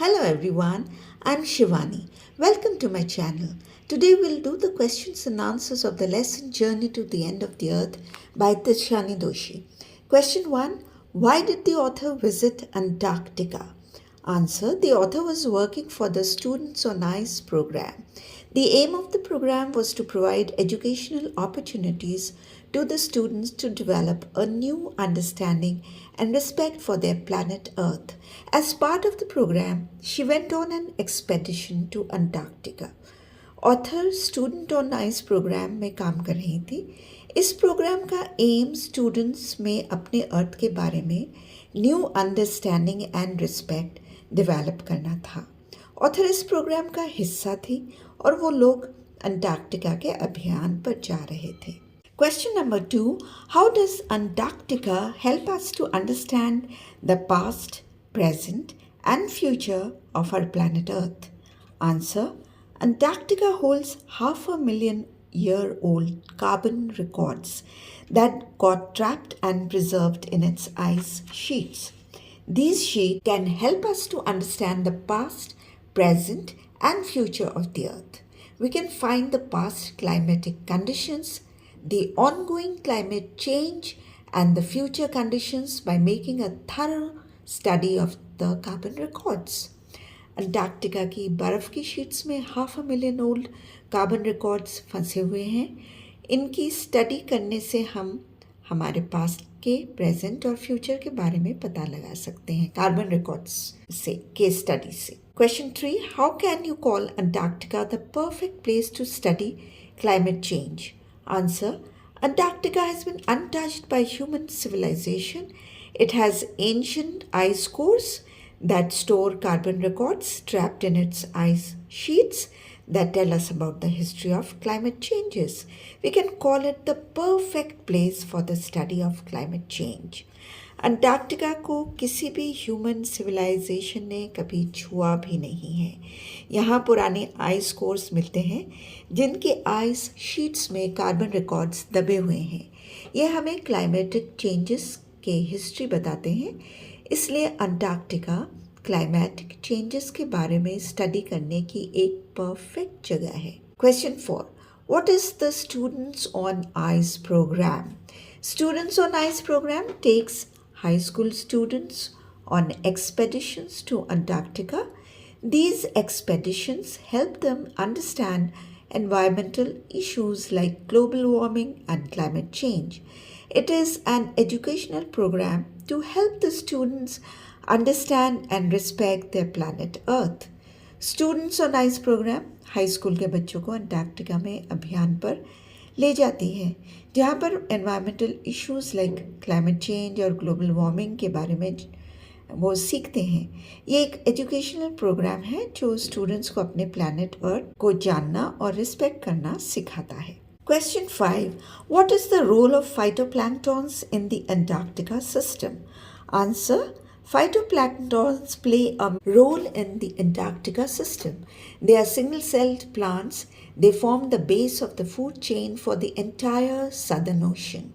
Hello everyone, I'm Shivani. Welcome to my channel. Today we'll do the questions and answers of the lesson Journey to the End of the Earth by Tishani Doshi. Question 1. Why did the author visit Antarctica? Answer. The author was working for the Students on Ice program. The aim of the program was to provide educational opportunities to the students to develop a new understanding and respect for their planet Earth. As part of the program, she went on an expedition to Antarctica. Author student on ice program में काम कर रही थी। इस programme का M students में अपने अर्थ के बारे में new understanding and respect develop करना था। ऑथर इस प्रोग्राम का हिस्सा थी और वो लोग अंटार्कटिका के अभियान पर जा रहे थे। Question number 2. How does Antarctica help us to understand the past, present, and future of our planet Earth? Answer. Antarctica holds 500,000-year-old carbon records that got trapped and preserved in its ice sheets. These sheets can help us to understand the past, present, and future of the Earth. We can find the past climatic conditions, the ongoing climate change, and the future conditions by making a thorough study of the carbon records. Antarctica की बर्फ़ की sheets में 500,000 old carbon records फंसे हुए हैं। इनकी study करने से हम हमारे पास्ट के प्रेजेंट और फ्यूचर के बारे में पता लगा सकते हैं कार्बन रिकॉर्ड्स से, केस स्टडी से। Question 3. How can you call Antarctica the perfect place to study climate change? Answer. Antarctica has been untouched by human civilization. It has ancient ice cores that store carbon records trapped in its ice sheets that tell us about the history of climate changes. We can call it the perfect place for the study of climate change. Antarctica को किसी भी human civilisation ने कभी छुआ भी नहीं है। यहाँ पुराने आइस कोर्स मिलते हैं जिनके आइस शीट्स में कार्बन रिकॉर्ड्स दबे हुए हैं। ये हमें क्लाइमेटिक चेंजेस के हिस्ट्री बताते हैं। इसलिए अंटार्कटिका क्लाइमेटिक चेंजेस के बारे में स्टडी करने की एक परफेक्ट जगह है। Question 4. What is the students on ice program? Students on ice program takes high school students on expeditions to Antarctica. These expeditions help them understand environmental issues like global warming and climate change. It is an educational program to help the students understand and respect their planet Earth. Students on ICE program high school के बच्चों को Antarctica में अभियान पर ले जाती है जहाँ पर environmental issues like climate change और ग्लोबल वार्मिंग के बारे में वो सीखते हैं। ये एक एजुकेशनल प्रोग्राम है जो स्टूडेंट्स को अपने प्लैनेट अर्थ को जानना और रिस्पेक्ट करना सिखाता है। Question 5. What is the role of phytoplanktons in the Antarctica system? Answer. Phytoplanktons play a role in the Antarctica system. They are single-celled plants. They form the base of the food chain for the entire Southern Ocean.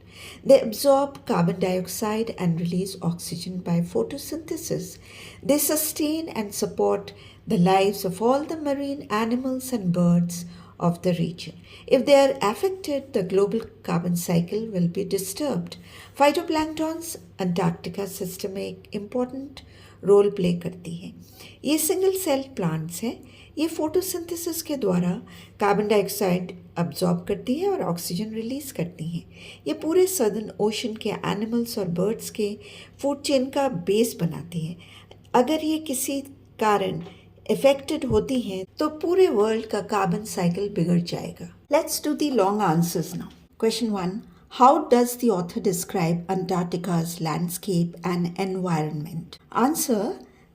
They absorb carbon dioxide and release oxygen by photosynthesis. They sustain and support the lives of all the marine animals and birds of the region. If they are affected, the global carbon cycle will be disturbed. Phytoplanktons Antarctica system में एक important role play करती हैं। ये single cell plants हैं। ये photosynthesis के द्वारा carbon dioxide absorb करती है और ऑक्सीजन रिलीज करती हैं। ये पूरे सदर्न ओशन के एनिमल्स और बर्ड्स के फूड चेन का बेस बनाती हैं। अगर ये किसी कारण इफेक्टेड होती हैं तो पूरे वर्ल्ड का कार्बन साइकिल बिगड़ जाएगा। Let's do the long answers now. Question 1. How does the author describe Antarctica's landscape and environment? Answer.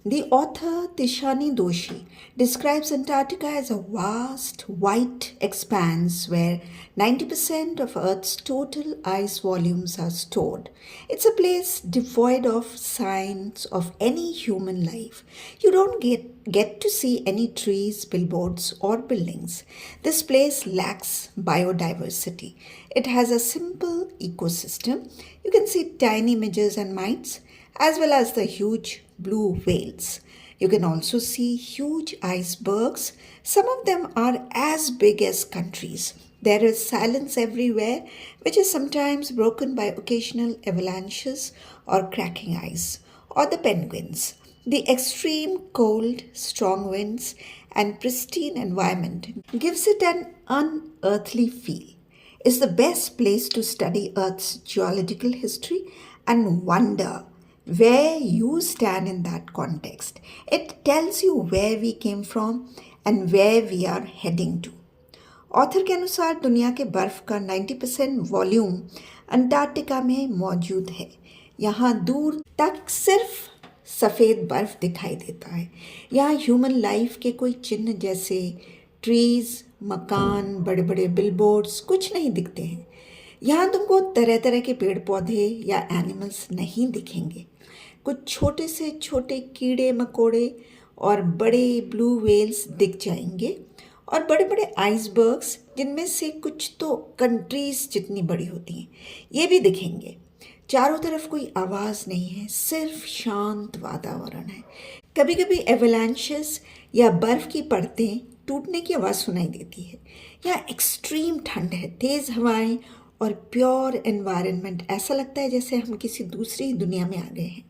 The author Tishani Doshi describes Antarctica as a vast, white expanse where 90% of Earth's total ice volumes are stored. It's a place devoid of signs of any human life. You don't get to see any trees, billboards, or buildings. This place lacks biodiversity. It has a simple ecosystem. You can see tiny midges and mites, as well as the huge blue whales. You can also see huge icebergs. Some of them are as big as countries. There is silence everywhere, which is sometimes broken by occasional avalanches or cracking ice, or the penguins. The extreme cold, strong winds, and pristine environment gives it an unearthly feel. It's the best place to study Earth's geological history and wonder where you stand in that context. It tells you where we came from and where we are heading to. Author के अनुसार दुनिया के बर्फ़ का 90% volume Antarctica में मौजूद है। यहाँ दूर तक सिर्फ सफ़ेद बर्फ़ दिखाई देता है। यहाँ ह्यूमन लाइफ के कोई चिन्ह जैसे ट्रीज़, मकान, बड़े बड़े बिलबोर्ड्स कुछ नहीं दिखते हैं। यहाँ तुमको तरह तरह के पेड़ पौधे या एनिमल्स नहीं दिखेंगे। कुछ छोटे से छोटे कीड़े मकोड़े और बड़े ब्लू व्हेल्स दिख जाएंगे और बड़े बड़े आइसबर्ग्स जिनमें से कुछ तो कंट्रीज जितनी बड़ी होती हैं ये भी दिखेंगे। चारों तरफ कोई आवाज़ नहीं है, सिर्फ शांत वातावरण है। कभी कभी एवलांचेस या बर्फ़ की परतें टूटने की आवाज़ सुनाई देती है। यहाँ एक्सट्रीम ठंड है, तेज़ हवाएं और प्योर एनवायरनमेंट। ऐसा लगता है जैसे हम किसी दूसरी दुनिया में आ गए हैं।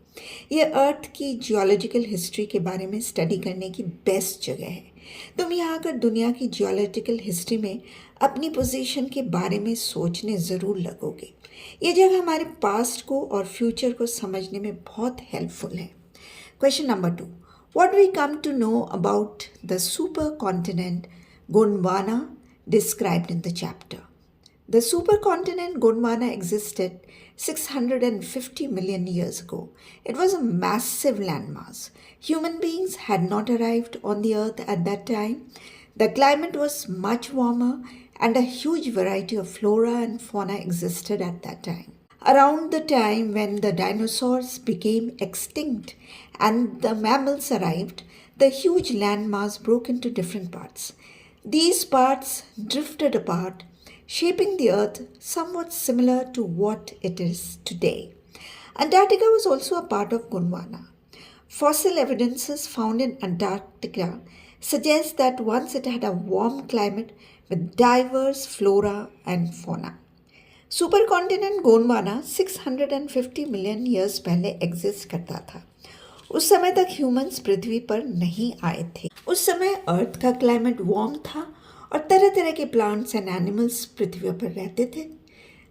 ये अर्थ की जियोलॉजिकल हिस्ट्री के बारे में स्टडी करने की बेस्ट जगह है। तुम यहाँ आकर दुनिया की जियोलॉजिकल हिस्ट्री में अपनी पोजीशन के बारे में सोचने ज़रूर लगोगे। ये जगह हमारे पास्ट को और फ्यूचर को समझने में बहुत हेल्पफुल है। Question number 2, what we come to know about the supercontinent Gondwana described in the chapter. The supercontinent Gondwana existed 650 million years ago. It was a massive landmass. Human beings had not arrived on the earth at that time. The climate was much warmer and a huge variety of flora and fauna existed at that time. Around the time when the dinosaurs became extinct and the mammals arrived, the huge landmass broke into different parts. These parts drifted apart, shaping the earth somewhat similar to what it is today. Antarctica was also a part of Gondwana. Fossil evidences found in Antarctica suggest that once it had a warm climate with diverse flora and fauna. Supercontinent Gondwana 650 million years पहले exist करता था। उस समय तक humans पृथ्वी पर नहीं आए थे। उस समय अर्थ का क्लाइमेट वार्म था और तरह तरह के प्लांट्स एंड एनिमल्स पृथ्वी पर रहते थे।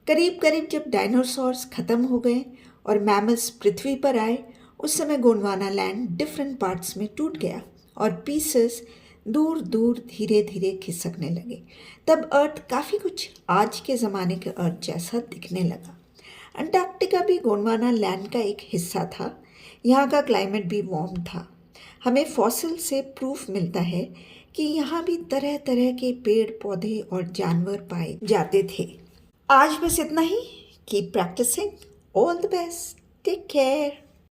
करीब करीब जब डायनासोर्स ख़त्म हो गए और मैमल्स पृथ्वी पर आए, उस समय गोंडवाना लैंड डिफरेंट पार्ट्स में टूट गया और पीसेस दूर दूर धीरे धीरे खिसकने लगे। तब अर्थ काफ़ी कुछ आज के ज़माने के अर्थ जैसा दिखने लगा। अंटार्कटिका भी गोंडवाना लैंड का एक हिस्सा था। यहाँ का क्लाइमेट भी वार्म था। हमें फॉसिल से प्रूफ मिलता है कि यहाँ भी तरह तरह के पेड़ पौधे और जानवर पाए जाते थे। आज बस इतना ही। Keep practising. All the best. Take care.